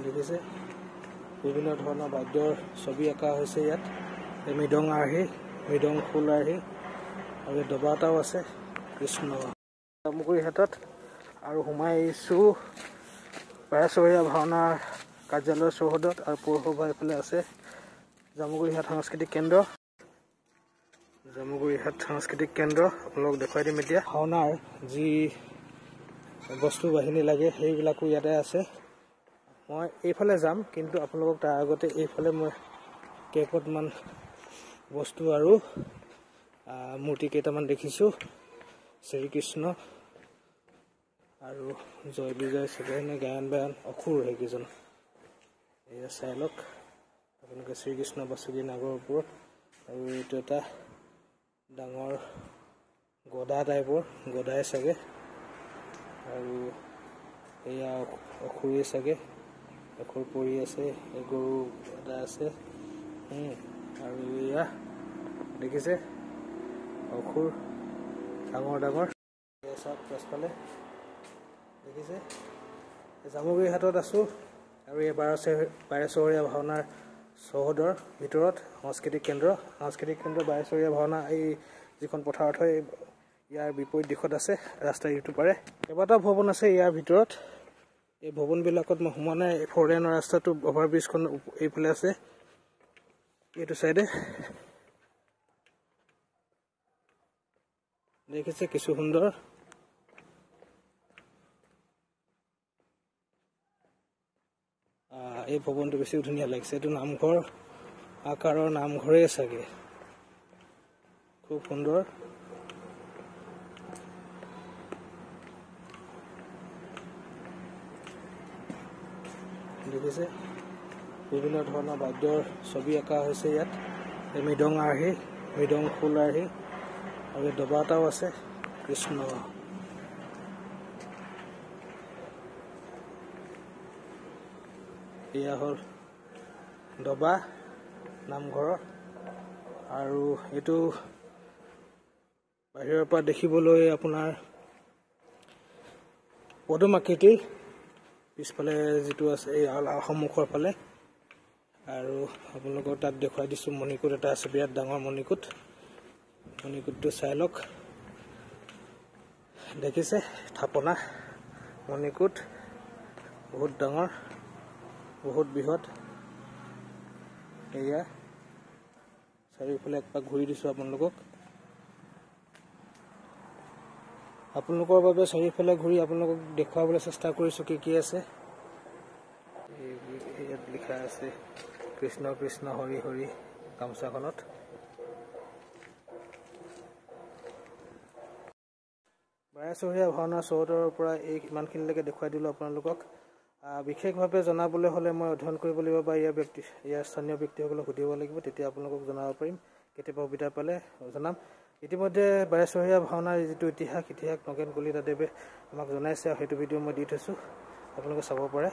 দেখিছে বিভিন্ন ধৰণৰ বাদ্যৰ ছবি আঁকা হৈছে ইয়াত মৃদং আৰ্হি মৃদং খোল আৰ্হি আৰু দবা এটাও আছে কৃষ্ণ জামুগুৰি হাটত আৰু সোমাই আহিছোঁ বাৰেচহৰীয়া ভাওনাৰ কাৰ্যালয়ৰ চৌহদত আৰু পৌৰসভা এইফালে আছে জামুগুৰি হাট সাংস্কৃতিক কেন্দ্ৰ আপোনালোকক দেখুৱাই দিম এতিয়া ভাওনাৰ যি বস্তু বাহিনী লাগে সেইবিলাকো ইয়াতে আছে মই এইফালে যাম কিন্তু আপোনালোকক তাৰ আগতে এইফালে মই কেইপটমান বস্তু আৰু মূৰ্তি কেইটামান দেখিছোঁ শ্ৰীকৃষ্ণ আৰু জয় বিজয় সেনে গায়ন বায়ন অখুৰ সেইকেইজন এয়া চাই লওক আপোনালোকে শ্ৰীকৃষ্ণ বাসুকী নাগৰ ওপৰত আৰু এইটো এটা ডাঙৰ গদা টাইপৰ গদাই চাগে আৰু এয়া অখুৰেই চাগে অখুৰ পৰি আছে এই গৰু এটা আছে আৰু এয়া দেখিছে অখুৰ ডাঙৰ ডাঙৰ চাওক পাছফালে দেখিছে জামুগুৰি হাটত আছোঁ আৰু এই বাৰেচহৰীয়া ভাওনাৰ চৌহদৰ ভিতৰত সাংস্কৃতিক কেন্দ্ৰ বাৰেচহৰীয়া ভাওনা এই যিখন পথাৰত হয় ইয়াৰ বিপৰীত দিশত আছে ৰাস্তাৰ ইটো পাৰে কেইবাটাও ভৱন আছে ইয়াৰ ভিতৰত এই ভৱনবিলাকত মই সোমোৱা নাই ফ'ৰলেনৰ ৰাস্তাটো অভাৰব্ৰিজখন এইফালে আছে এইটো চাইডে দেখিছে কিছু সুন্দৰ এই ভৱনটো বেছি ধুনীয়া লাগিছে এইটো নামঘৰ আকাৰৰ নামঘৰেই চাগে খুব সুন্দৰ দেখিছে বিভিন্ন ধৰণৰ বাদ্যৰ ছবি আঁকা হৈছে ইয়াত মৃদং আৰ্হি মৃদং খোল আৰ্হি আৰু দবা এটাও আছে কৃষ্ণ এয়া হ'ল দবা নামঘৰৰ আৰু এইটো বাহিৰৰ পৰা দেখিবলৈ আপোনাৰ পদুম আকৃতিৰ পিছফালে যিটো আছে এই সন্মুখৰ ফালে আৰু আপোনালোকৰ তাত দেখুৱাই দিছোঁ মণিকূট এটা আছে বিৰাট ডাঙৰ মণিকূটটো চাই লওক দেখিছে থাপনা মণিকূট বহুত ডাঙৰ বহুত বৃহৎ এয়া চাৰিওফালে একপাক ঘূৰি দিছোঁ আপোনালোকৰ বাবে চাৰিওফালে ঘূৰি আপোনালোকক দেখুৱাবলৈ চেষ্টা কৰিছোঁ কি আছে ইয়াত লিখা আছে কৃষ্ণ কৃষ্ণ হৰি হৰি গামোচাখনত বাৰেচহৰীয়া ভাওনা চৌহদৰ পৰা এই ইমানখিনিলৈকে দেখুৱাই দিলোঁ আপোনালোকক বিশেষভাৱে জনাবলৈ হ'লে মই অধ্যয়ন কৰিব লাগিব বা ইয়াৰ স্থানীয় ব্যক্তিসকলক সুধিব লাগিব তেতিয়া আপোনালোকক জনাব পাৰিম কেতিয়াবা সুবিধা পালে জনাম ইতিমধ্যে বাৰেচহৰীয়া ভাওনাৰ যিটো ইতিহাস নগেন কলিতাদেৱে আমাক জনাইছে আৰু সেইটো ভিডিঅ' মই দি থৈছোঁ আপোনালোকে চাব পাৰে